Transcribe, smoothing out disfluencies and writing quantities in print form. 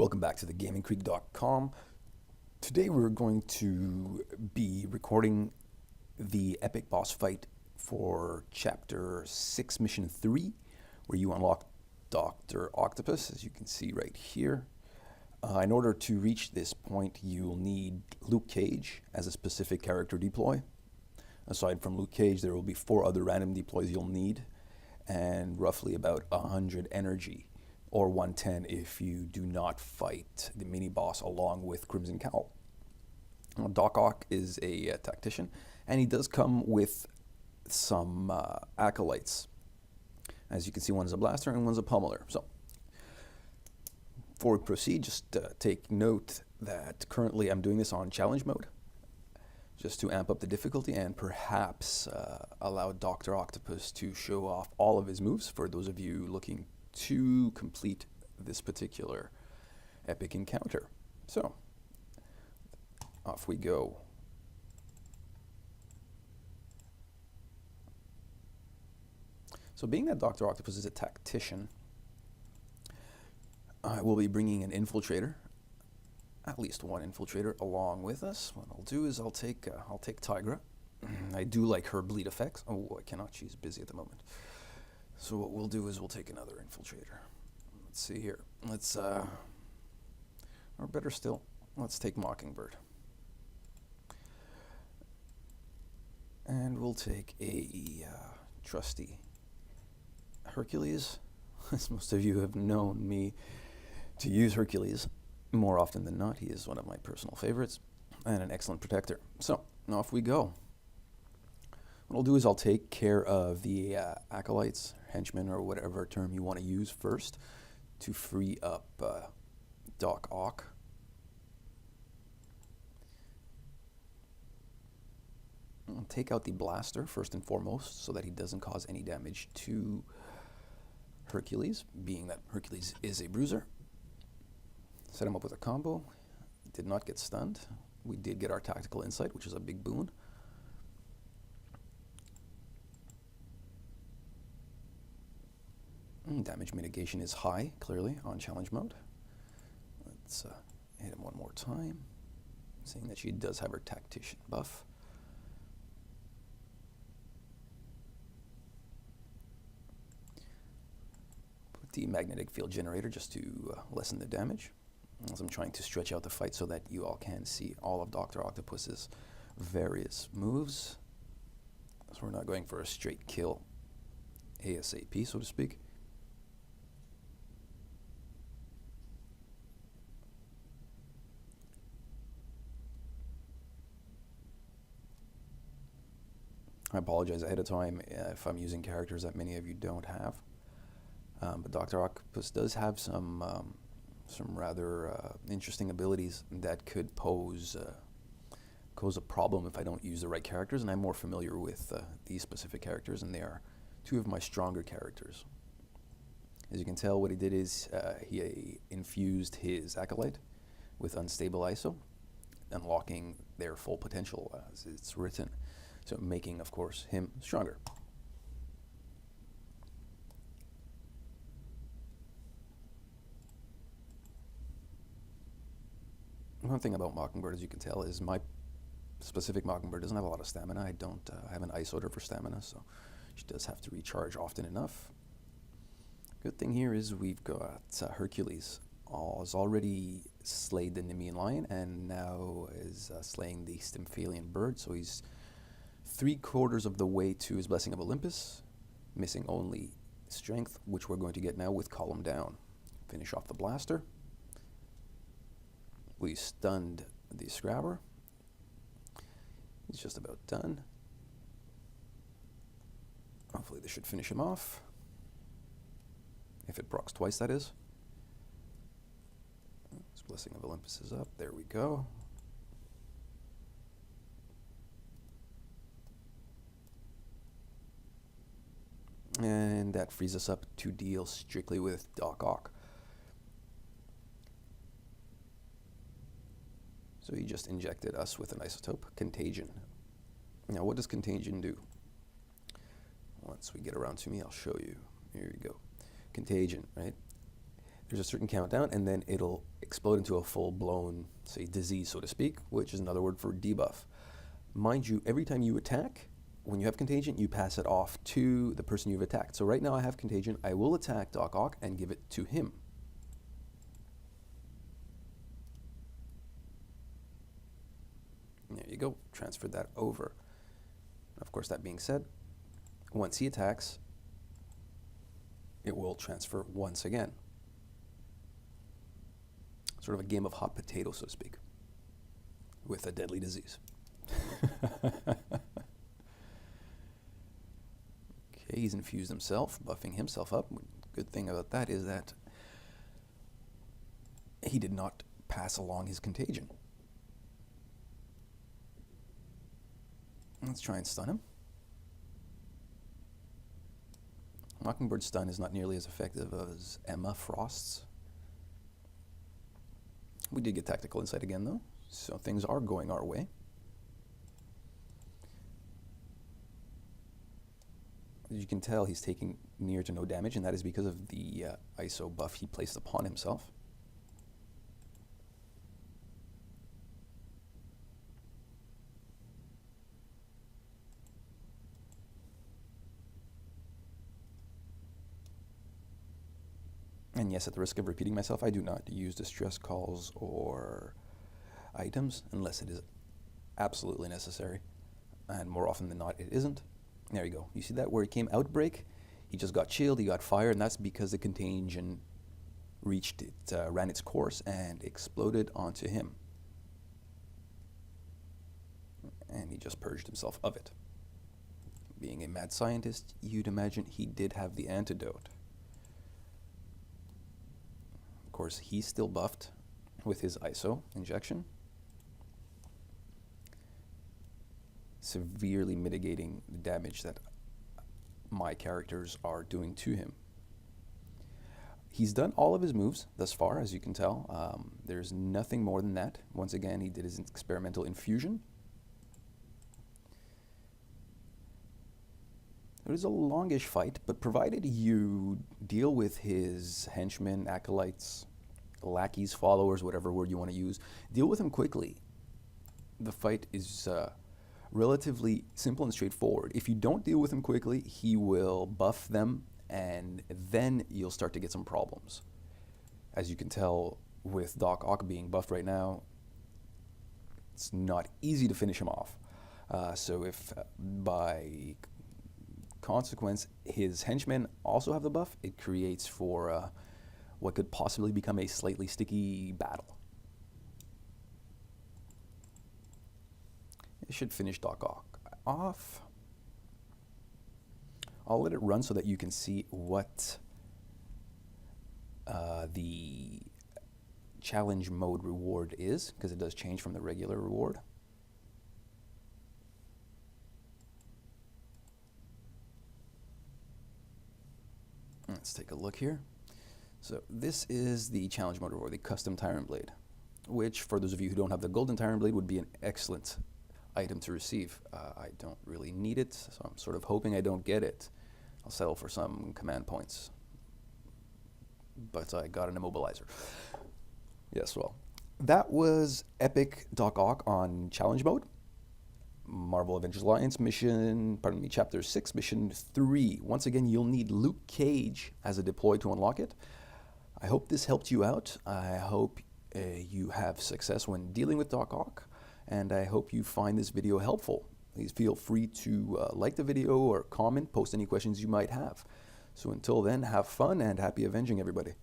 Welcome back to the gamingcreek.com. Today we're going to be recording the epic boss fight for Chapter 6, Mission 3, where you unlock Dr. Octopus, as you can see right here. In order to reach this point, you'll need Luke Cage as a specific character deploy. Aside from Luke Cage, there will be 4 other random deploys you'll need, and roughly about 100 energy, or 110 if you do not fight the mini-boss along with Crimson Cowl. Doc Ock is a tactician, and he does come with some acolytes. As you can see, one is a blaster and one's a pummeler. So, before we proceed, just take note that currently I'm doing this on challenge mode, just to amp up the difficulty and perhaps allow Dr. Octopus to show off all of his moves for those of you looking to complete this particular epic encounter. So, off we go. So being that Dr. Octopus is a tactician, I will be bringing an infiltrator, at least one infiltrator, along with us. What I'll do is I'll take Tigra. I do like her bleed effects. Oh, I cannot, she's busy at the moment. So what we'll do is we'll take another infiltrator. Let's see here. Or better still, let's take Mockingbird. And we'll take a trusty Hercules. As most of you have known me to use Hercules more often than not. He is one of my personal favorites and an excellent protector. So, off we go. What I'll do is I'll take care of the acolytes, henchmen, or whatever term you want to use first to free up Doc Ock. I'll take out the blaster first and foremost so that he doesn't cause any damage to Hercules, being that Hercules is a bruiser. Set him up with a combo. Did not get stunned. We did get our tactical insight, which is a big boon. Damage mitigation is high, clearly, on challenge mode. Let's hit him one more time, seeing that she does have her tactician buff. Put the magnetic field generator just to lessen the damage, as I'm trying to stretch out the fight so that you all can see all of Dr. Octopus's various moves. So we're not going for a straight kill ASAP, so to speak. I apologize ahead of time if I'm using characters that many of you don't have. But Dr. Octopus does have some rather interesting abilities that could pose a problem if I don't use the right characters, and I'm more familiar with these specific characters, and they are 2 of my stronger characters. As you can tell, what he did is he infused his acolyte with unstable ISO, unlocking their full potential as it's written. So making, of course, him stronger. One thing about Mockingbird, as you can tell, is my specific Mockingbird doesn't have a lot of stamina. I don't have an ice order for stamina, so she does have to recharge often enough. Good thing here is we've got Hercules has already slayed the Nemean lion and now is slaying the Stymphalian bird, so he's 3/4 of the way to his Blessing of Olympus, missing only strength, which we're going to get now with Column Down. Finish off the blaster. We stunned the Scrabber. He's just about done. Hopefully this should finish him off. If it procs twice, that is. His Blessing of Olympus is up. There we go. And that frees us up to deal strictly with Doc Ock. So he just injected us with an isotope, Contagion. Now what does Contagion do? Once we get around to me, I'll show you. Here you go. Contagion, right? there's a certain countdown, and then it'll explode into a full-blown, say, disease, so to speak, which is another word for debuff. Mind you, every time you attack, when you have contagion, you pass it off to the person you've attacked. So right now I have contagion. I will attack Doc Ock and give it to him. There you go. Transfer that over. Of course, that being said, once he attacks, it will transfer once again. Sort of a game of hot potato, so to speak, with a deadly disease. Okay, he's infused himself, buffing himself up. Good thing about that is that he did not pass along his contagion. Let's try and stun him. Mockingbird's stun is not nearly as effective as Emma Frost's. We did get tactical insight again, though, so things are going our way. As you can tell, he's taking near to no damage, and that is because of the ISO buff he placed upon himself. And yes, at the risk of repeating myself, I do not use distress calls or items unless it is absolutely necessary. And more often than not, it isn't. There you go. You see that where it came outbreak? He just got chilled, he got fired, and that's because the contagion reached it, ran its course and exploded onto him. And he just purged himself of it. Being a mad scientist, you'd imagine he did have the antidote. Of course, he's still buffed with his ISO injection, severely mitigating the damage that my characters are doing to him. He's done all of his moves thus far, as you can tell. There's nothing more than that. Once again, he did his experimental infusion. It is a longish fight, but provided you deal with his henchmen, acolytes, lackeys, followers, whatever word you want to use, deal with him quickly. The fight is relatively simple and straightforward. If you don't deal with him quickly, he will buff them, and then you'll start to get some problems. As you can tell with Doc Ock being buffed right now, it's not easy to finish him off. So if by consequence his henchmen also have the buff, it creates for what could possibly become a slightly sticky battle. It should finish Doc Ock off. I'll let it run so that you can see what the challenge mode reward is, because it does change from the regular reward. Let's take a look here. So this is the challenge mode reward, the custom Tyrant Blade, which for those of you who don't have the golden Tyrant Blade would be an excellent item to receive. I don't really need it, so I'm sort of hoping I don't get it. I'll settle for some command points. But I got an immobilizer. Yes, well, that was Epic Doc Ock on challenge mode. Marvel Avengers Alliance mission, pardon me, Chapter 6, Mission 3. Once again, you'll need Luke Cage as a deploy to unlock it. I hope this helped you out. I hope you have success when dealing with Doc Ock, and I hope you find this video helpful. Please feel free to like the video or comment, post any questions you might have. So until then, have fun and happy avenging, everybody.